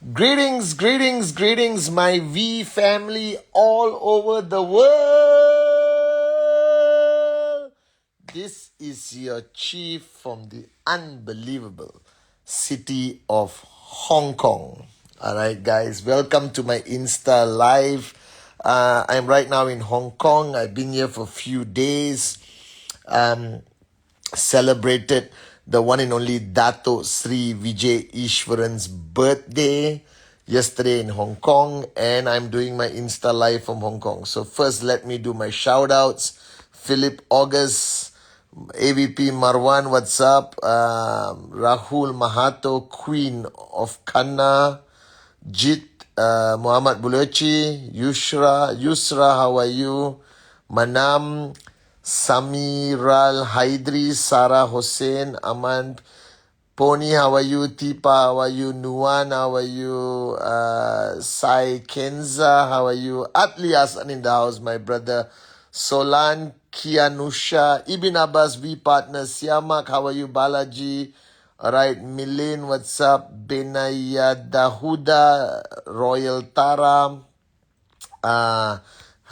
Greetings, greetings, greetings, my V family all over the world. This is your chief from the unbelievable city of Hong Kong. All right, guys, welcome to my Insta live. I'm right now in Hong Kong. I've been here for a few days. Celebrated the one and only Dato Sri Vijay Ishwaran's birthday yesterday in Hong Kong, and I'm doing my Insta live from Hong Kong. So first, let me do my shout outs. Philip August, AVP Marwan, what's up? Rahul Mahato, Queen of Kanna, Jit, Muhammad Buluchi, Yusra, how are you? Manam, Samiral Haidri, Sarah Hossein, Aman, Pony, how are you? Tipa, how are you? Nuan, how are you? Sai Kenza, how are you? Atli Hasan in the house, my brother. Solan, Kianusha, Ibn Abbas, V partner, Siamak, how are you? Balaji, alright, Milin, what's up? Benaya Dahuda, Royal Tara,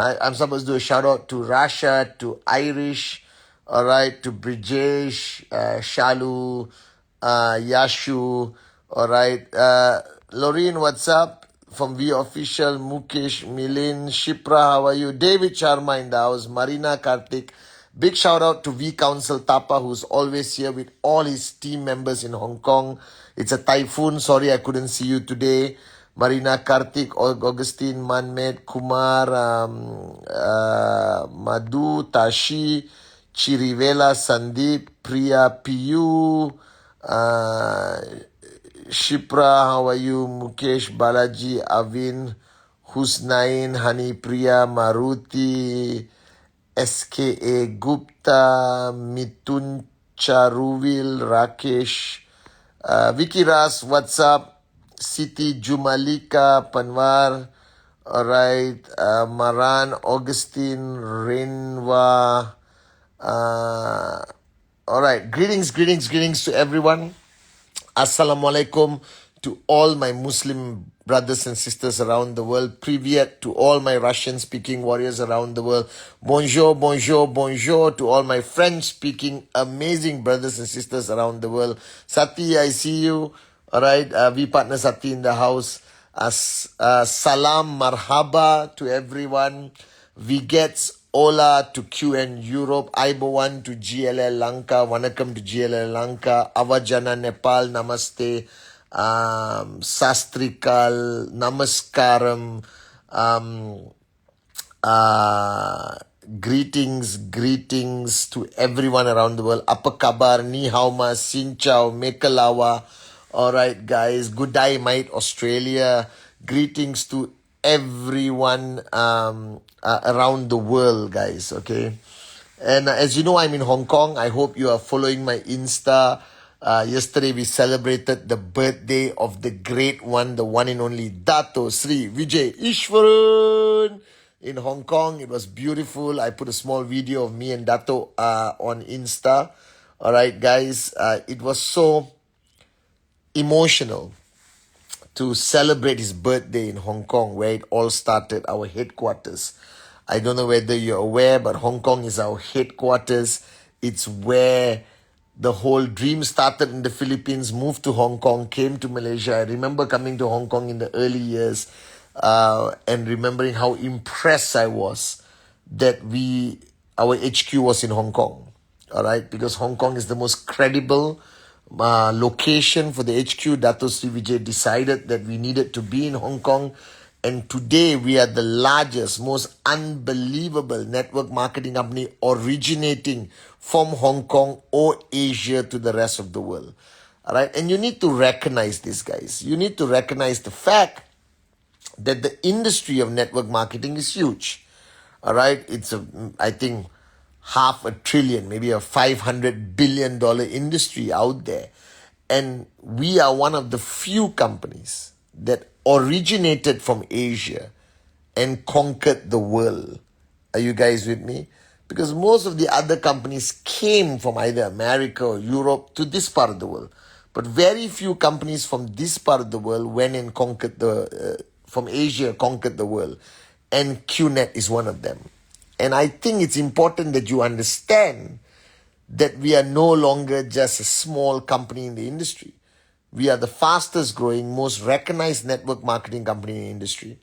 I'm supposed to do a shout out to Rasha, to Irish, alright, to Brijesh, Shalu, Yashu, alright. Loreen, what's up? From V Official, Mukesh, Milin, Shipra, how are you? David Sharma in the house, Marina Karthik. Big shout out to V Council Tapa, who's always here with all his team members in Hong Kong. It's a typhoon. Sorry I couldn't see you today. Marina Karthik, Augustine, Manmed, Kumar, Madhu, Tashi, Chirivela, Sandeep, Priya, Piyu, Shipra, how are you? Mukesh, Balaji, Avin, Husnain, Hani Priya, Maruti, SKA Gupta, Mitun Charuvil, Rakesh, Vicky Ras, what's up? Siti Jumalika, Panwar, alright, Maran, Augustine, Renwa, alright, greetings to everyone. Assalamualaikum to all my Muslim brothers and sisters around the world. Privyet to all my Russian-speaking warriors around the world. Bonjour to all my French-speaking amazing brothers and sisters around the world. Sati, I see you. Alright, we partner Sati in the house. Salam marhaba to everyone. Vigets Ola to QN Europe, Aibowan to GLL Lanka, Vanakkam to GLL Lanka, Avajana Nepal, Namaste, Sastrikal, Namaskaram, greetings to everyone around the world. Apa kabar, ni hao ma, sin chao, mekalawa. Alright guys, good day mate, Australia. Greetings to everyone around the world, guys, okay? And as you know, I'm in Hong Kong. I hope you are following my Insta. Yesterday, we celebrated the birthday of the great one, the one and only Dato Sri Vijay Ishwaran in Hong Kong. It was beautiful. I put a small video of me and Dato on Insta. All right, guys. It was so emotional to celebrate his birthday in Hong Kong, where it all started, our headquarters. I don't know whether you're aware, but Hong Kong is our headquarters. It's where the whole dream started in the Philippines, moved to Hong Kong, came to Malaysia. I remember coming to Hong Kong in the early years and remembering how impressed I was that our HQ was in Hong Kong. All right, because Hong Kong is the most credible location for the HQ. Dato Sri Vijay decided that we needed to be in Hong Kong, and today we are the largest, most unbelievable network marketing company originating from Hong Kong or Asia to the rest of the world. All right, and you need to recognize this, guys. You need to recognize the fact that the industry of network marketing is huge. All right, it's I think $500 billion, maybe a $500 billion industry out there. And we are one of the few companies that originated from Asia and conquered the world. Are you guys with me? Because most of the other companies came from either America or Europe to this part of the world. But very few companies from this part of the world went and conquered from Asia, conquered the world. And qnet is one of them. And I think it's important that you understand that we are no longer just a small company in the industry. We are the fastest growing, most recognized network marketing company in the industry.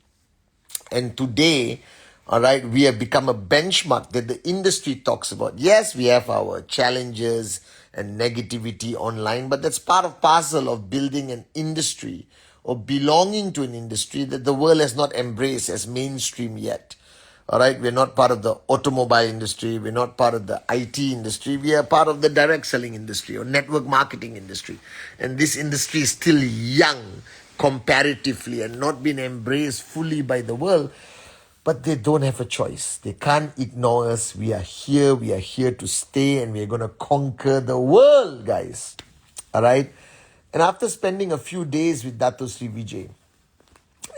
And today, all right, we have become a benchmark that the industry talks about. Yes, we have our challenges and negativity online, but that's part of parcel of building an industry or belonging to an industry that the world has not embraced as mainstream yet. All right, we're not part of the automobile industry. We're not part of the IT industry. We are part of the direct selling industry or network marketing industry. And this industry is still young comparatively and not been embraced fully by the world. But they don't have a choice. They can't ignore us. We are here to stay, and we're going to conquer the world, guys. All right? And after spending a few days with Dato Sri Vijay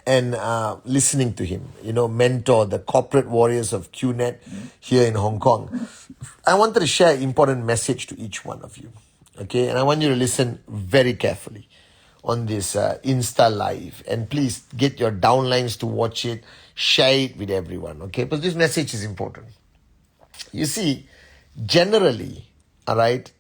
and listening to him, mentor the corporate warriors of qnet here in Hong Kong, I wanted to share an important message to each one of you. Okay? And I want you to listen very carefully on this Insta Live. And please get your downlines to watch it. Share it with everyone, okay? But this message is important. You see, generally, all right,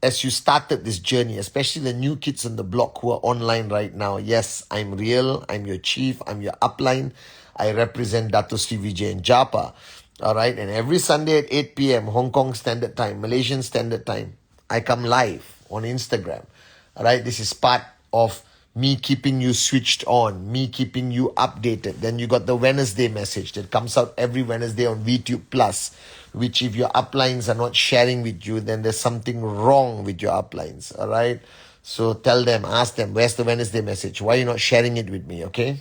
as you started this journey, especially the new kids on the block who are online right now, yes, I'm real, I'm your chief, I'm your upline. I represent Dato Sri Vijay and Japa, all right? And every Sunday at 8 p.m. Hong Kong Standard Time, Malaysian Standard Time, I come live on Instagram, all right? This is part of me keeping you switched on, me keeping you updated. Then you got the Wednesday message that comes out every Wednesday on vtube plus, which if your uplines are not sharing with you, then there's something wrong with your uplines, all right? So tell them, ask them, where's the Wednesday message? Why are you not sharing it with me, okay?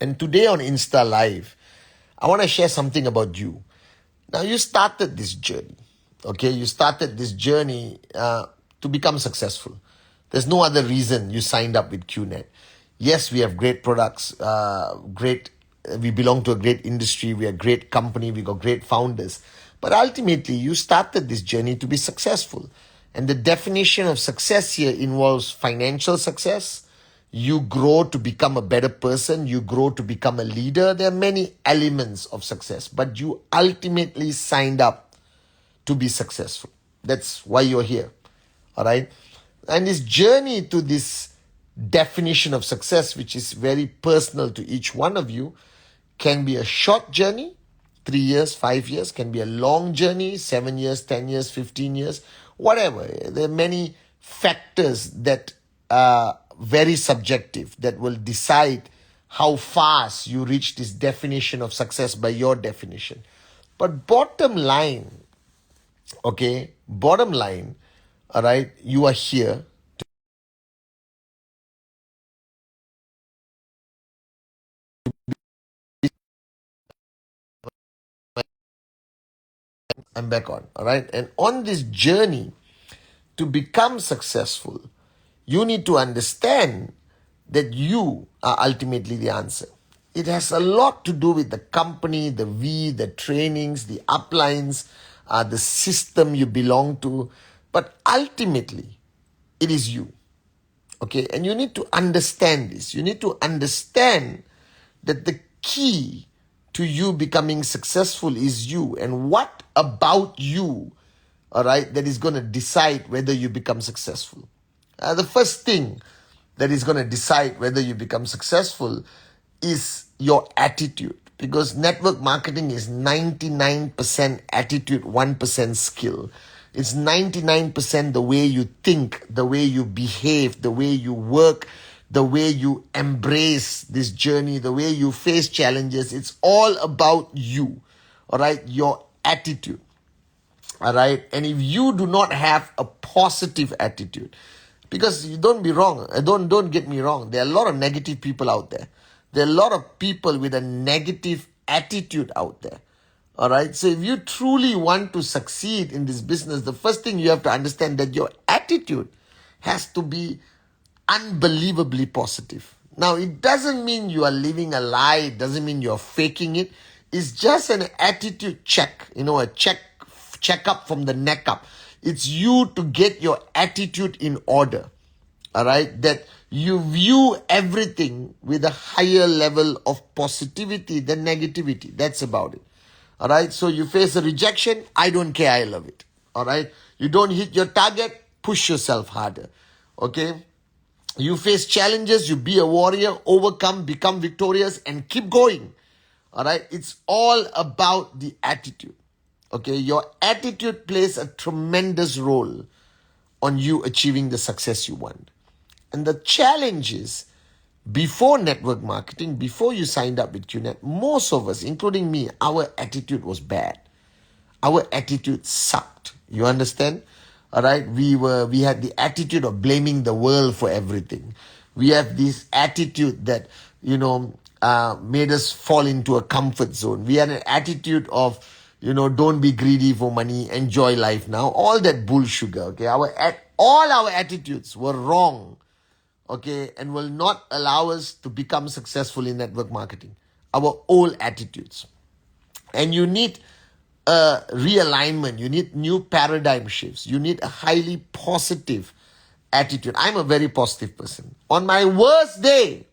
And today on Insta Live, I want to share something about you. Now, you started this journey, okay? You started this journey to become successful. There's no other reason you signed up with qnet. Yes, we have great products, we belong to a great industry, we are a great company, we got great founders. But ultimately, you started this journey to be successful. And the definition of success here involves financial success. You grow to become a better person, you grow to become a leader. There are many elements of success, but you ultimately signed up to be successful. That's why you're here, all right? And this journey to this definition of success, which is very personal to each one of you, can be a short journey, 3 years, 5 years, can be a long journey, 7 years, 10 years, 15 years, whatever. There are many factors that are very subjective that will decide how fast you reach this definition of success by your definition. But bottom line, okay, all right, you are here. I'm back on, all right? And on this journey to become successful, you need to understand that you are ultimately the answer. It has a lot to do with the company, the trainings, the uplines, the system you belong to. But ultimately, it is you. Okay, and you need to understand this. You need to understand that the key to you becoming successful is you. And what about you, all right, that is going to decide whether you become successful? The first thing that is going to decide whether you become successful is your attitude. Because network marketing is 99% attitude, 1% skill. It's 99% the way you think, the way you behave, the way you work, the way you embrace this journey, the way you face challenges. It's all about you, all right? Your attitude, all right? And if you do not have a positive attitude, because don't be wrong, don't get me wrong, there are a lot of negative people out there. There are a lot of people with a negative attitude out there. All right. So if you truly want to succeed in this business, the first thing you have to understand that your attitude has to be unbelievably positive. Now, it doesn't mean you are living a lie. It doesn't mean you're faking it. It's just an attitude check, a check up from the neck up. It's you to get your attitude in order. all right, that you view everything with a higher level of positivity than negativity. That's about it. All right. So you face a rejection. I don't care. I love it. All right. You don't hit your target. Push yourself harder. Okay. You face challenges. You be a warrior, overcome, become victorious, and keep going. All right. It's all about the attitude. Okay. Your attitude plays a tremendous role on you achieving the success you want. And the challenge is, before network marketing, before you signed up with QNet, most of us, including me, our attitude was bad. Our attitude sucked. You understand? All right. We had the attitude of blaming the world for everything. We have this attitude that, made us fall into a comfort zone. We had an attitude of, don't be greedy for money, enjoy life now. All that bull sugar. Okay. All our attitudes were wrong. Okay, and will not allow us to become successful in network marketing. Our old attitudes. And you need a realignment. You need new paradigm shifts. You need a highly positive attitude. I'm a very positive person. On my worst day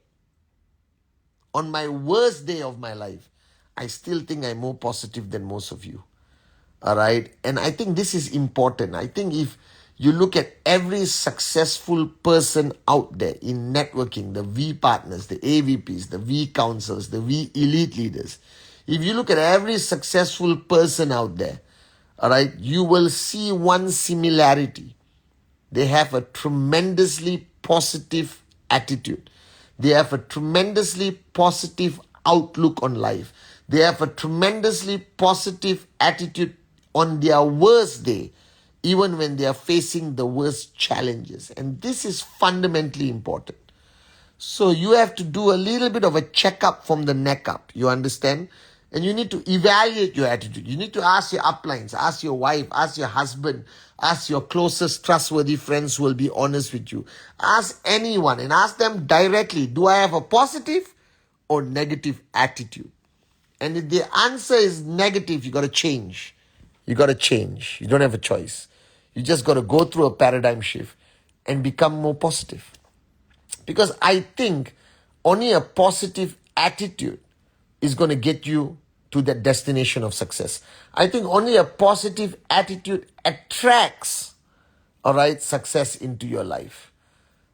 of my life, I still think I'm more positive than most of you. All right. And I think this is important. I think if you look at every successful person out there in networking, the V partners, the AVPs, the V councils, the V elite leaders. If you look at every successful person out there, all right, you will see one similarity. They have a tremendously positive attitude. They have a tremendously positive outlook on life. They have a tremendously positive attitude on their worst day, even when they are facing the worst challenges. And this is fundamentally important. So you have to do a little bit of a checkup from the neck up. You understand? And you need to evaluate your attitude. You need to ask your uplines, ask your wife, ask your husband, ask your closest trustworthy friends who will be honest with you. Ask anyone and ask them directly, do I have a positive or negative attitude? And if the answer is negative, you got to change. You got to change. You don't have a choice. You just got to go through a paradigm shift and become more positive. Because I think only a positive attitude is going to get you to that destination of success. I think only a positive attitude attracts, all right, success into your life.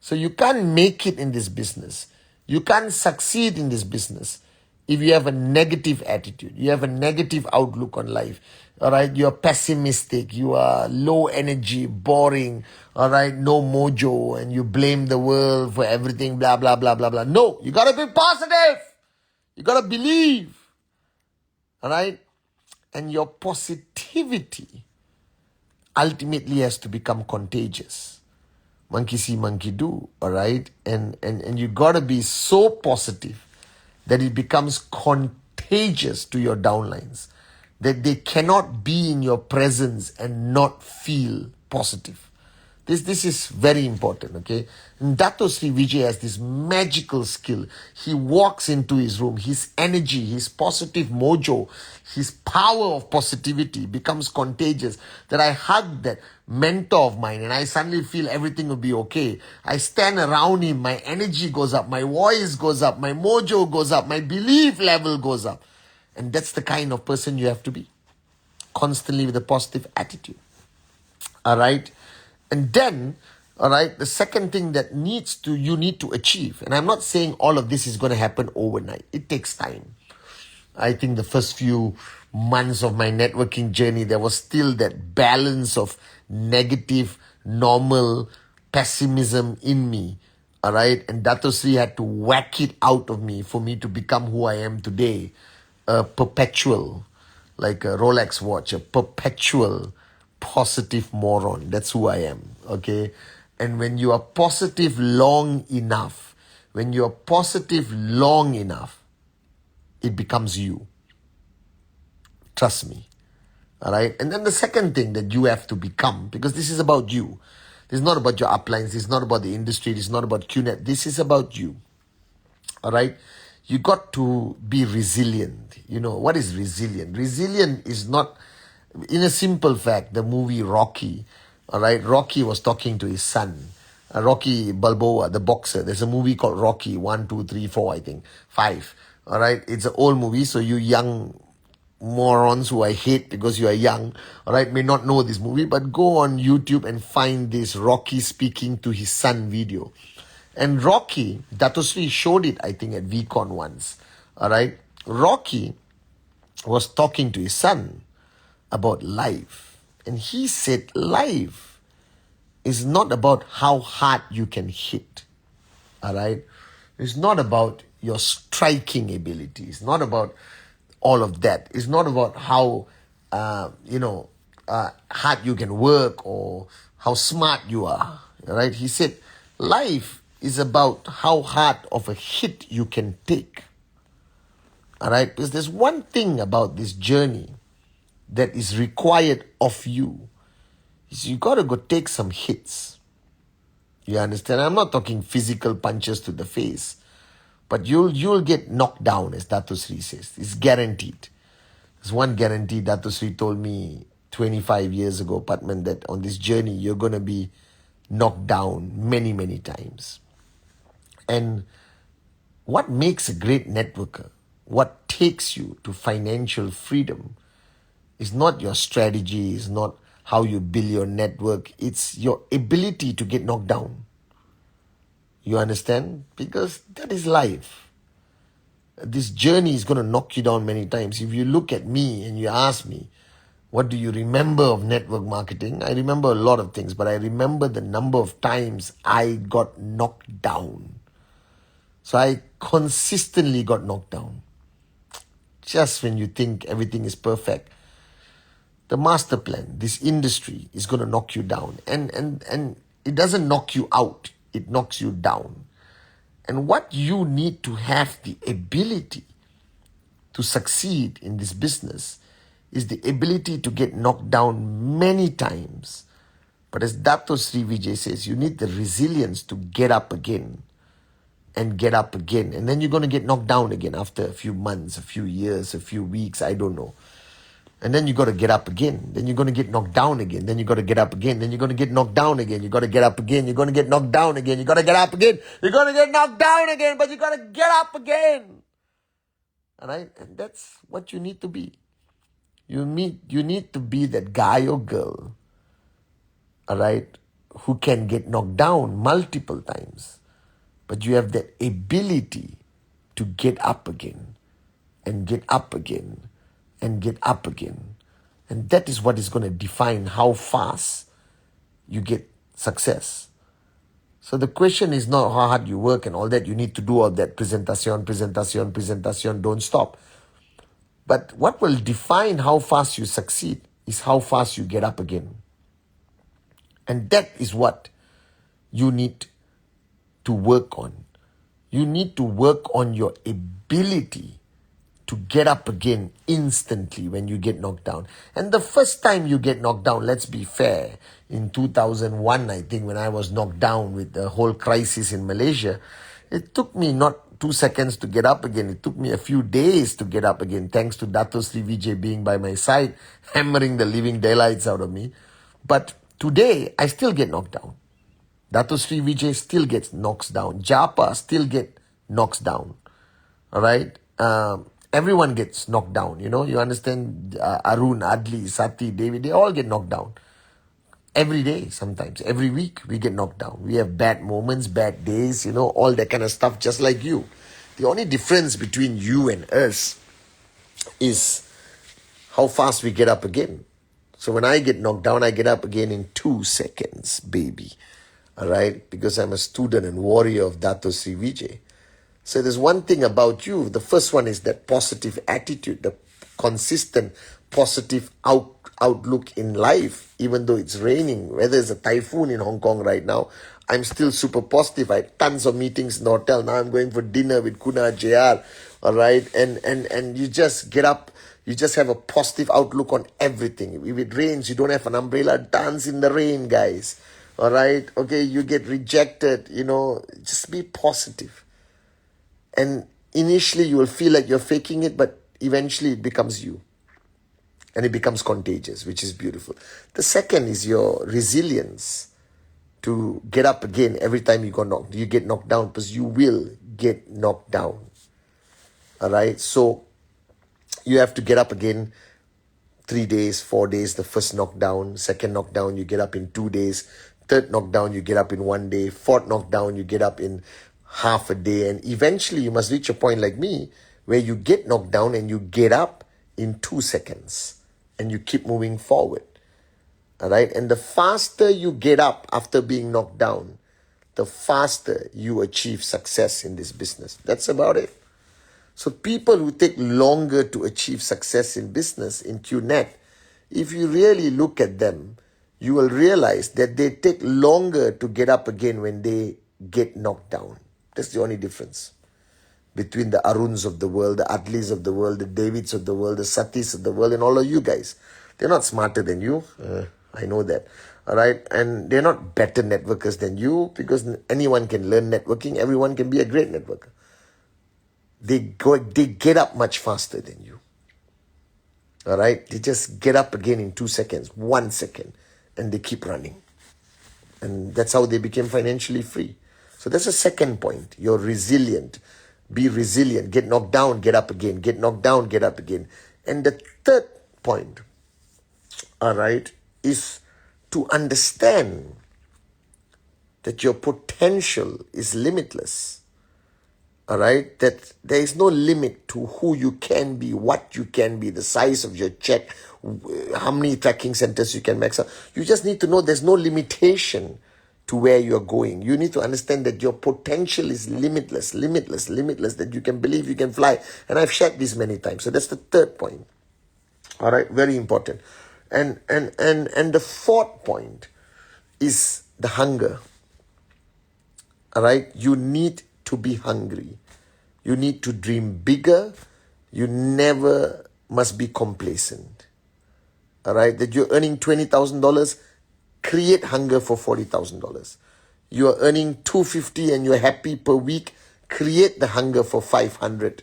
So you can't make it in this business. You can't succeed in this business if you have a negative attitude. You have a negative outlook on life. All right, you're pessimistic, you are low energy, boring, all right, no mojo, and you blame the world for everything, blah, blah, blah, blah, blah. No, you got to be positive. You got to believe, all right? And your positivity ultimately has to become contagious. Monkey see, monkey do, all right? And you got to be so positive that it becomes contagious to your downlines, that they cannot be in your presence and not feel positive. This is very important, okay? And Datho Sri Vijay has this magical skill. He walks into his room, his energy, his positive mojo, his power of positivity becomes contagious. That I hug that mentor of mine and I suddenly feel everything will be okay. I stand around him, my energy goes up, my voice goes up, my mojo goes up, my belief level goes up. And that's the kind of person you have to be. Constantly with a positive attitude. All right? And then, all right, the second thing that you need to achieve, and I'm not saying all of this is going to happen overnight. It takes time. I think the first few months of my networking journey, there was still that balance of negative, normal pessimism in me. All right. And Datho Sri had to whack it out of me for me to become who I am today. A perpetual, like a Rolex watch, a perpetual positive moron. That's who I am. Okay. And when you are positive long enough, it becomes you. Trust me. All right. And then the second thing that you have to become, because this is about you. This is not about your uplines. This is not about the industry. This is not about QNet. This is about you. All right. You got to be resilient. You know, what is resilient? Resilient is not, in a simple fact, the movie Rocky. All right. Rocky was talking to his son. Rocky Balboa, the boxer. There's a movie called Rocky 1, 2, 3, 4, I think 5. All right, it's an old movie, so you young morons who I hate because you are young, all right, may not know this movie, but go on YouTube and find this Rocky speaking to his son video. And Rocky, Datosri showed it, I think, at VCon once. All right, Rocky was talking to his son about life, and he said, life is not about how hard you can hit. All right, it's not about your striking ability. It's not about all of that. It's not about how hard you can work or how smart you are. All right, he said, life is about how hard of a hit you can take. All right, because there's one thing about this journey that is required of you. Is you got to go take some hits. You understand? I'm not talking physical punches to the face, but you'll get knocked down, as Dato Sri says. It's guaranteed. There's one guarantee Dato Sri told me 25 years ago, Patman, that on this journey you're going to be knocked down many, many times. And what makes a great networker, what takes you to financial freedom, is not your strategy, is not how you build your network. It's your ability to get knocked down. You understand? Because that is life. This journey is going to knock you down many times. If you look at me and you ask me, what do you remember of network marketing? I remember a lot of things, but I remember the number of times I got knocked down. So I consistently got knocked down. Just when you think everything is perfect, the master plan, this industry is going to knock you down. And it doesn't knock you out. It knocks you down. And what you need to have the ability to succeed in this business is the ability to get knocked down many times. But as Dato Sri Vijay says, you need the resilience to get up again and get up again. And then you're going to get knocked down again after a few months, a few years, a few weeks, I don't know. And then you got to get up again. Then you're going to get knocked down again. Then you got to get up again. Then you're going to get knocked down again. You got to get up again. You're going to get knocked down again. You got to get up again. You're going to get knocked down again. But you got to get up again. All right? And that's what you need to be. You need to be that guy or girl, all right, who can get knocked down multiple times. But you have that ability to get up again and get up again and get up again. And that is what is going to define how fast you get success. So the question is not how hard you work and all that. You need to do all that. Presentation, don't stop. But what will define how fast you succeed is how fast you get up again. And that is what you need to work on. You need to work on your ability to get up again instantly when you get knocked down. And the first time you get knocked down, let's be fair, in 2001, I think, when I was knocked down with the whole crisis in Malaysia, it took me not 2 seconds to get up again. It took me a few days to get up again, thanks to Dato Sri Vijay being by my side, hammering the living daylights out of me. But today, I still get knocked down. Dato Sri Vijay still gets knocked down. Japa still get knocked down. All right? Everyone gets knocked down, you understand? Arun, Adli, Sati, David, they all get knocked down. Every day, sometimes. Every week, we get knocked down. We have bad moments, bad days, all that kind of stuff, just like you. The only difference between you and us is how fast we get up again. So when I get knocked down, I get up again in 2 seconds, baby. All right? Because I'm a student and warrior of Dato Sri Vijay. So there's one thing about you. The first one is that positive attitude, the consistent positive outlook in life, even though it's raining, whether it's a typhoon in Hong Kong right now, I'm still super positive. I had tons of meetings in the hotel. Now I'm going for dinner with Kuna JR. All right. And you just get up. You just have a positive outlook on everything. If it rains, you don't have an umbrella, dance in the rain, guys. All right. Okay. You get rejected, just be positive. And initially you will feel like you're faking it, but eventually it becomes you. And it becomes contagious, which is beautiful. The second is your resilience to get up again every time you get knocked down, because you will get knocked down. All right, so you have to get up again 3 days, 4 days. The first knockdown, second knockdown, you get up in 2 days. Third knockdown, you get up in 1 day. Fourth knockdown, you get up in half a day. And eventually you must reach a point like me where you get knocked down and you get up in 2 seconds and you keep moving forward. All right. And the faster you get up after being knocked down, the faster you achieve success in this business. That's about it. So people who take longer to achieve success in business, in qnet, if you really look at them, you will realize that they take longer to get up again when they get knocked down. That's the only difference between the Aruns of the world, the Atlis of the world, the Davids of the world, the Satis of the world, and all of you guys. They're not smarter than you. I know that. All right. And they're not better networkers than you, because anyone can learn networking. Everyone can be a great networker. They get up much faster than you. All right. They just get up again in 2 seconds, 1 second, and they keep running. And that's how they became financially free. So that's the second point. You're resilient. Be resilient. Get knocked down, get up again. Get knocked down, get up again. And the third point, all right, is to understand that your potential is limitless. All right, that there is no limit to who you can be, what you can be, the size of your check, how many tracking centers you can max out. You just need to know there's no limitation to where you're going. You need to understand that your potential is limitless, that you can believe you can fly. And I've shared this many times. So that's the third point. All right, very important. And the fourth point is the hunger. All right, you need to be hungry. You need to dream bigger. You never must be complacent. All right, that you're earning $20,000, create hunger for $40,000. You are earning $250 and you're happy per week, create the hunger for $500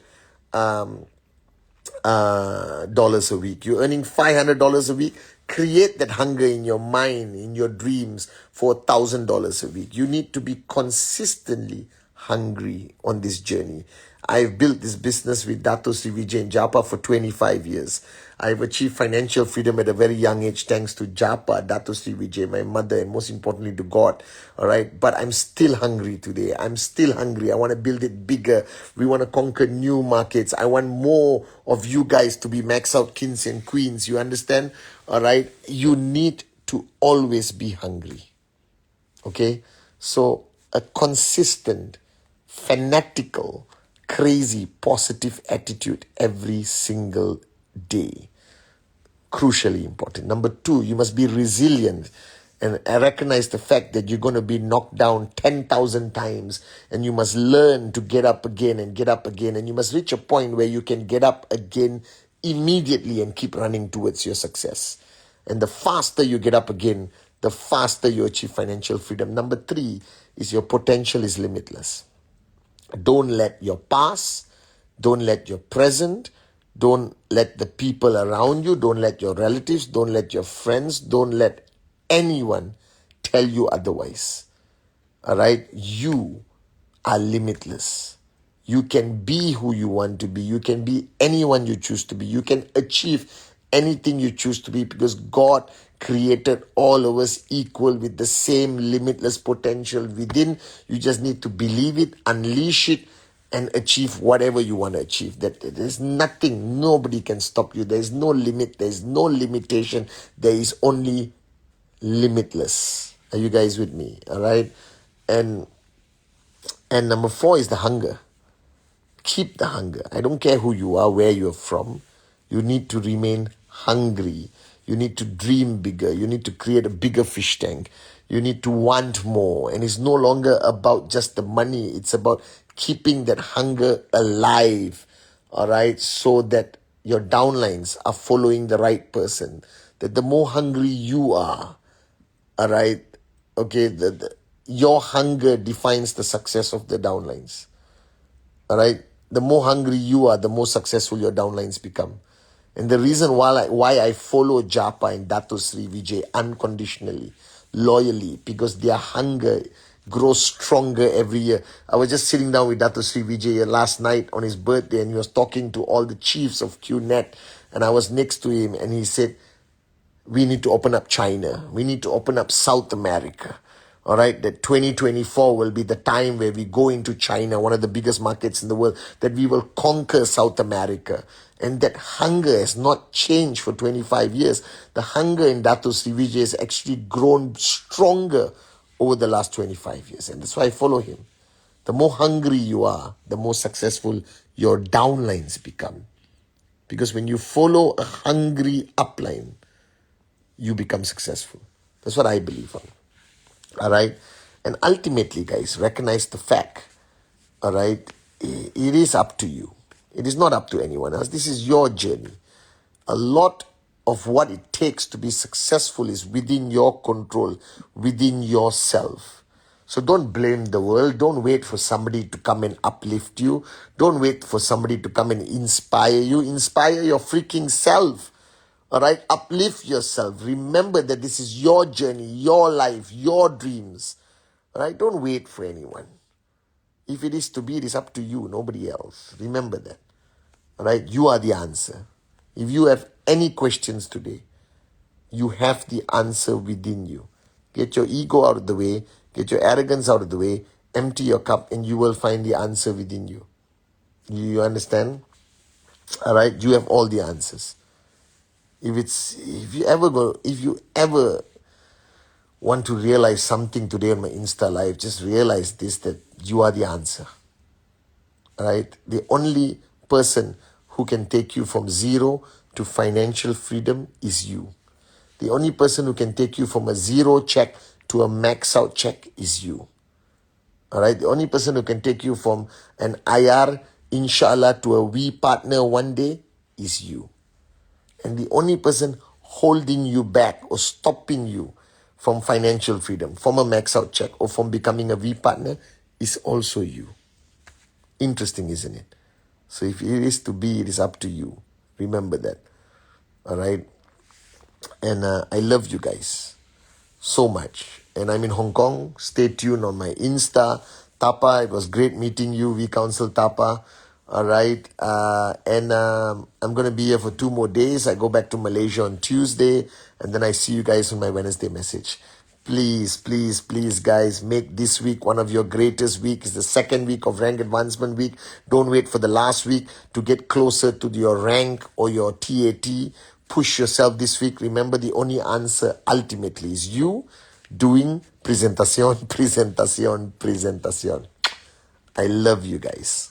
dollars a week. You're earning $500 a week, create that hunger in your mind, in your dreams, for $1,000 a week. You need to be consistently hungry on this journey. I've built this business with Datho Sri Vijay in Japa for 25 years. I've achieved financial freedom at a very young age thanks to Japa, Datho Sri Vijay, my mother, and most importantly to God. All right, but I'm still hungry today. I'm still hungry. I want to build it bigger. We want to conquer new markets. I want more of you guys to be max out kings and queens. You understand? All right, you need to always be hungry. Okay, so a consistent, fanatical, crazy, positive attitude every single day. Crucially important. Number 2, you must be resilient and recognize the fact that you're going to be knocked down 10,000 times, and you must learn to get up again and get up again, and you must reach a point where you can get up again immediately and keep running towards your success. And the faster you get up again, the faster you achieve financial freedom. Number 3 is your potential is limitless. Don't let your past, don't let your present, don't let the people around you, don't let your relatives, don't let your friends, don't let anyone tell you otherwise. All right? You are limitless. You can be who you want to be. You can be anyone you choose to be. You can achieve anything you choose to be, because God created all of us equal with the same limitless potential within. You just need to believe it, unleash it, and achieve whatever you want to achieve. That there's nothing, nobody can stop you. There's no limit, there's no limitation. There is only limitless. Are you guys with me? All right? And number 4 is the hunger. Keep the hunger. I don't care who you are, where you're from. You need to remain hungry. You need to dream bigger. You need to create a bigger fish tank. You need to want more. And it's no longer about just the money. It's about keeping that hunger alive. All right? So that your downlines are following the right person. That the more hungry you are, all right, okay, your hunger defines the success of the downlines. All right? The more hungry you are, the more successful your downlines become. And the reason why I follow Japa and Datho Sri Vijay unconditionally, loyally because their hunger grows stronger every year. I was just sitting down with Dr. Sri Vijay last night on his birthday, and he was talking to all the chiefs of qnet, and I was next to him, and he said, we need to open up China. We need to open up South America. All right, that 2024 will be the time where we go into China, one of the biggest markets in the world, that we will conquer South America. And that hunger has not changed for 25 years. The hunger in Dato Sri Vijay has actually grown stronger over the last 25 years. And that's why I follow him. The more hungry you are, the more successful your downlines become. Because when you follow a hungry upline, you become successful. That's what I believe on. All right. And ultimately, guys, recognize the fact. All right. It is up to you. It is not up to anyone else. This is your journey. A lot of what it takes to be successful is within your control, within yourself. So don't blame the world. Don't wait for somebody to come and uplift you. Don't wait for somebody to come and inspire you. Inspire your freaking self. All right, uplift yourself. Remember that this is your journey, your life, your dreams. All right, don't wait for anyone. If it is to be, it is up to you, nobody else. Remember that. All right, you are the answer. If you have any questions today, you have the answer within you. Get your ego out of the way, get your arrogance out of the way, empty your cup, and you will find the answer within you. You understand? All right, you have all the answers. If you ever want to realize something today on my Insta live, just realize this, that you are the answer. Right? The only person who can take you from zero to financial freedom is you. The only person who can take you from a zero check to a max out check is you. All right? The only person who can take you from an IR, inshallah, to a V partner one day is you. And the only person holding you back or stopping you from financial freedom, from a max out check, or from becoming a V partner is also you. Interesting, isn't it? So if it is to be, it is up to you. Remember that. All right? And I love you guys so much. And I'm in Hong Kong. Stay tuned on my Insta. Tapa, it was great meeting you, V Council Tapa. All right. And I'm going to be here for 2 more days. I go back to Malaysia on Tuesday. And then I see you guys on my Wednesday message. Please, please, please, guys, make this week one of your greatest weeks. It's the second week of Rank Advancement Week. Don't wait for the last week to get closer to your rank or your TAT. Push yourself this week. Remember, the only answer ultimately is you doing presentación, presentación, presentación. I love you guys.